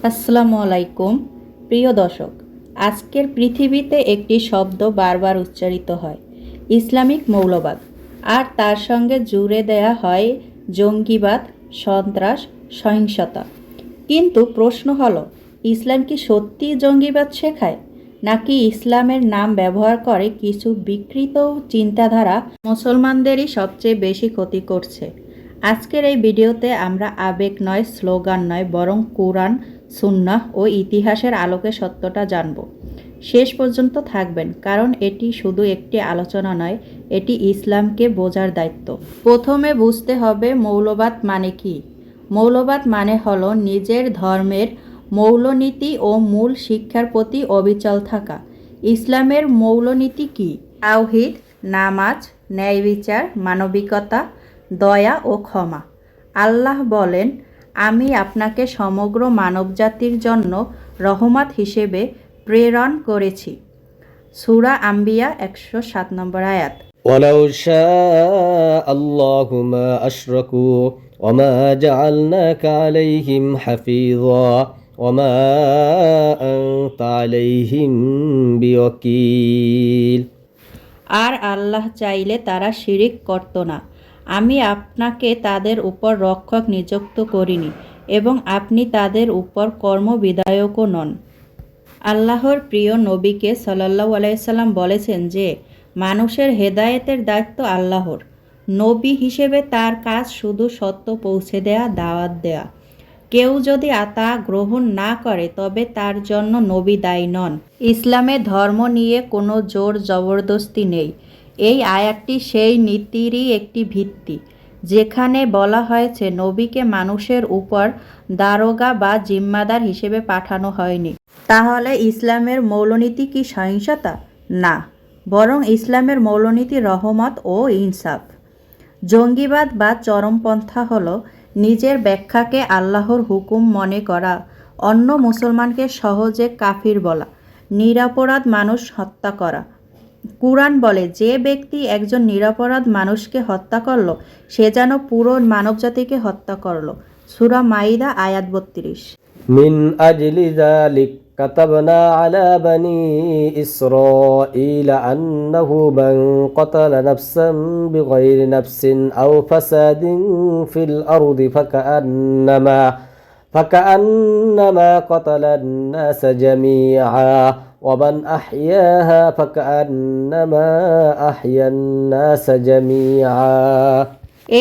আসসালামু আলাইকুম প্রিয় দর্শক, আজকের পৃথিবীতে একটি শব্দ বারবার উচ্চারিত হয়, ইসলামিক মৌলবাদ। আর তার সঙ্গে জুড়ে দেয়া হয় জঙ্গিবাদ, সন্ত্রাস, সহিংসতা। কিন্তু প্রশ্ন হলো, ইসলাম কি সত্যিই জঙ্গিবাদ শেখায়, নাকি ইসলামের নাম ব্যবহার করে কিছু বিকৃত চিন্তাধারা মুসলমানদেরই সবচেয়ে বেশি ক্ষতি করছে? আজকের এই ভিডিওতে আমরা আবেগ নয়, স্লোগান নয়, বরং কোরআন, সুন্নাহ ও ইতিহাসের আলোকে সত্যটা জানব। শেষ পর্যন্ত থাকবেন, কারণ এটি শুধু একটি আলোচনা নয়, এটি ইসলামকে বোঝার দায়িত্ব। প্রথমে বুঝতে হবে মৌলবাদ মানে কি। মৌলবাদ মানে হলো নিজের ধর্মের মৌলনীতি ও মূল শিক্ষার প্রতি অবিচল থাকা। ইসলামের মৌলনীতি কি? তাওহীদ, নামাজ, ন্যায় বিচার, মানবিকতা, দয়া ও ক্ষমা। আল্লাহ বলেন, আমি আপনাকে সমগ্র মানবজাতির জন্য রহমত হিসেবে প্রেরণ করেছি। সূরা আম্বিয়া 107 নম্বর আয়াত। ولو شاء الله ما أشركوا وما جعلناك عليهم حفيظا وما أنت عليهم بوكيل। আর আল্লাহ চাইলে তারা শিরিক করত না। আমি আপনাকে তাদের উপর রক্ষক নিযুক্ত করিনি এবং আপনি তাদের উপর কর্মবিধায়কও নন। আল্লাহর প্রিয় নবীকে সাল্লাল্লাহু আলাইহি সাল্লাম বলেছেন যে মানুষের হেদায়েতের দায়িত্ব আল্লাহর। নবী হিসেবে তার কাজ শুধু সত্য পৌঁছে দেয়া, দাওয়াত দেয়া। কেউ যদি তা গ্রহণ না করে তবে তার জন্য নবী দায়ী নন। ইসলামে ধর্ম নিয়ে কোনো জোর জবরদস্তি নেই। এই আয়াতটি সেই নীতিরই একটি ভিত্তি, যেখানে বলা হয়েছে নবীকে মানুষের উপর দারোগা বা জিম্মাদার হিসেবে পাঠানো হয়নি। তাহলে ইসলামের মৌলনীতি কি সহিংসতা? না, বরং ইসলামের মৌলনীতি রহমত ও ইনসাফ। জঙ্গিবাদ বা চরমপন্থা হলো নিজের ব্যাখ্যাকে আল্লাহর হুকুম মনে করা, অন্য মুসলমানকে সহজে কাফির বলা, নিরপরাধ মানুষ হত্যা করা। কুরআন বলে, যে ব্যক্তি একজন নিরপরাধ মানুষকে হত্যা করল, সে যেন পুরো মানবজাতিকে হত্যা করল। সূরা মাইদা আয়াত 32। من أجل ذلك كتبنا على بني إسرائيل أنه من قتل نفسا بغير نفس أو فساد في الأرض فكأنما قتل الناس جميعا ومن أحياها فكأنما أحيا الناس جميعا।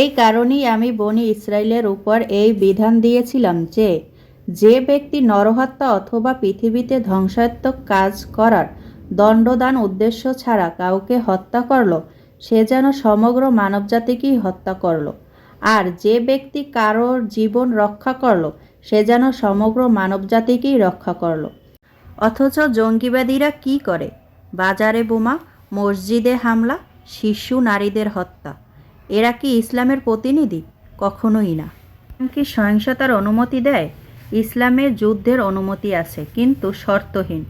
এই কারণেই আমি বনি ইসরায়েলের উপর এই বিধান দিয়েছিলাম যে যে ব্যক্তি নরহত্যা অথবা পৃথিবীতে ধ্বংসাত্মক কাজ করার দণ্ডদান উদ্দেশ্য ছাড়া কাউকে হত্যা করল, সে যেন সমগ্র মানবজাতিকেই হত্যা করল। আর যে ব্যক্তি কারোর জীবন রক্ষা করল, সে যেন সমগ্র মানবজাতিকেই রক্ষা করল। অথচ জঙ্গিবাদীরা কি করে? বাজারে বোমা, মসজিদে হামলা, শিশু নারীদের হত্যা। এরা কি ইসলামের প্রতিনিধি? কখনোই না। কি সহিংসতার অনুমতি দেয়? ইসলামে যুদ্ধের অনুমতি আছে, কিন্তু শর্তহীন।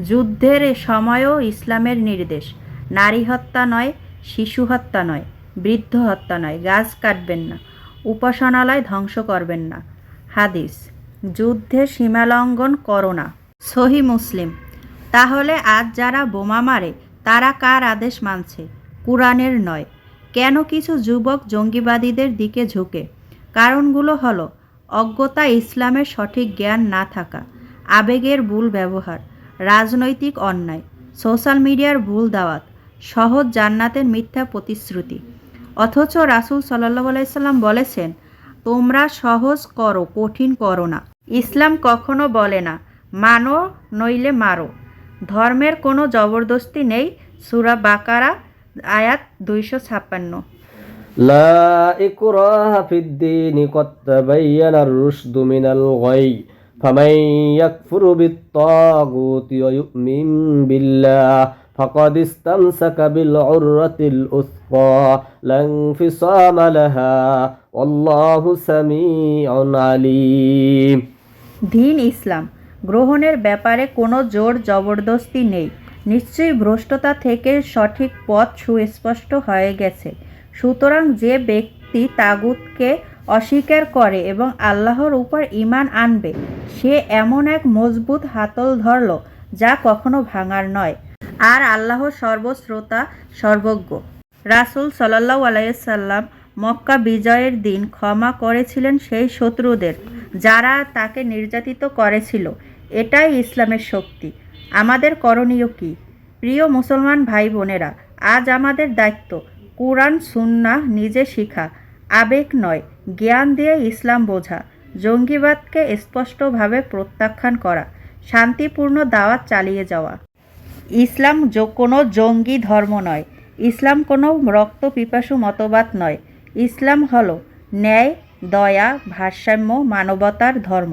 যুদ্ধের সময়ও ইসলামের নির্দেশ, নারী হত্যা নয়, শিশু হত্যা নয়, বৃদ্ধ হত্যা নয়, গাছ কাটবেন না, উপাসনালয় ধ্বংস করবেন না। হাদিস, যুদ্ধে সীমালঙ্ঘন করো না। সহি মুসলিম। তাহলে আজ যারা বোমা মারে তারা কার আদেশ মানছে? কুরআনের নয়। কেন কিছু যুবক জঙ্গিবাদীদের দিকে ঝুঁকে? কারণগুলো হলো অজ্ঞতা, ইসলামের সঠিক জ্ঞান না থাকা, আবেগের ভুল ব্যবহার, রাজনৈতিক অন্যায়, সোশ্যাল মিডিয়ার ভুল দাওয়াত, সহজ জান্নাতের মিথ্যা প্রতিশ্রুতি। অথচ রাসূল সাল্লাল্লাহু আলাইহি সাল্লাম বলেছেন, তোমরা সহজ করো, কঠিন করো না। ইসলাম কখনো বলে না মানো নইলে মারো। ধর্মের কোনো জবরদস্তি নেই। সূরা বাকারা আয়াত 256। لا إكراه في الدين قد تبين الرشد من الغي فمن يكفر بالطاغوت ويؤمن بالله فقد استمسك بالعروة الوثقى لا انفصام لها والله سميع عليم। দীন ইসলাম গ্রহণের ব্যাপারে কোনো জোর জবরদস্তি নেই। নিশ্চয়ই ভ্রষ্টতা থেকে সঠিক পথ সুস্পষ্ট হয়ে গেছে। সুতরাং যে ব্যক্তি তাগুতকে অস্বীকার করে এবং আল্লাহর উপর ঈমান আনবে, সে এমন এক মজবুত হাতল ধরল যা কখনো ভাঙার নয়। আর আল্লাহ সর্বশ্রোতা, সর্বজ্ঞ। রাসূল সাল্লাল্লাহু আলাইহি সাল্লাম মক্কা বিজয়ের দিন ক্ষমা করেছিলেন সেই শত্রুদের যারা তাকে নির্যাতিত করেছিল। এটাই ইসলামের শক্তি। আমাদের করণীয় কি? প্রিয় মুসলমান ভাই বোনেরা, আজ আমাদের দায়িত্ব কুরআন সুন্নাহ নিজে শিখা, আবেগ নয় জ্ঞান দিয়ে ইসলাম বোঝা, জঙ্গিবাদকে স্পষ্টভাবে প্রত্যাখ্যান করা, শান্তিপূর্ণ দাওয়াত চালিয়ে যাওয়া। ইসলাম কোনো জঙ্গি ধর্ম নয়। ইসলাম কোনো রক্তপিপাসু মতবাদ নয়। ইসলাম হলো ন্যায়, দয়া, ভারসাম্য, মানবতার ধর্ম।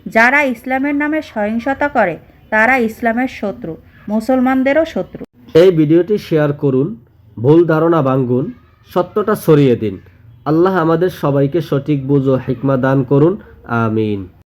যারা ইসলামের নামে সহিংসতা করে তারা ইসলামের শত্রু, মুসলমানদেরও শত্রু। এই ভিডিওটি শেয়ার করুন, ভুল ধারণা ভাঙ্গুন, সত্যটা ছড়িয়ে দিন। আল্লাহ আমাদের সবাইকে সঠিক বুঝ ও হিকমা দান করুন। আমিন।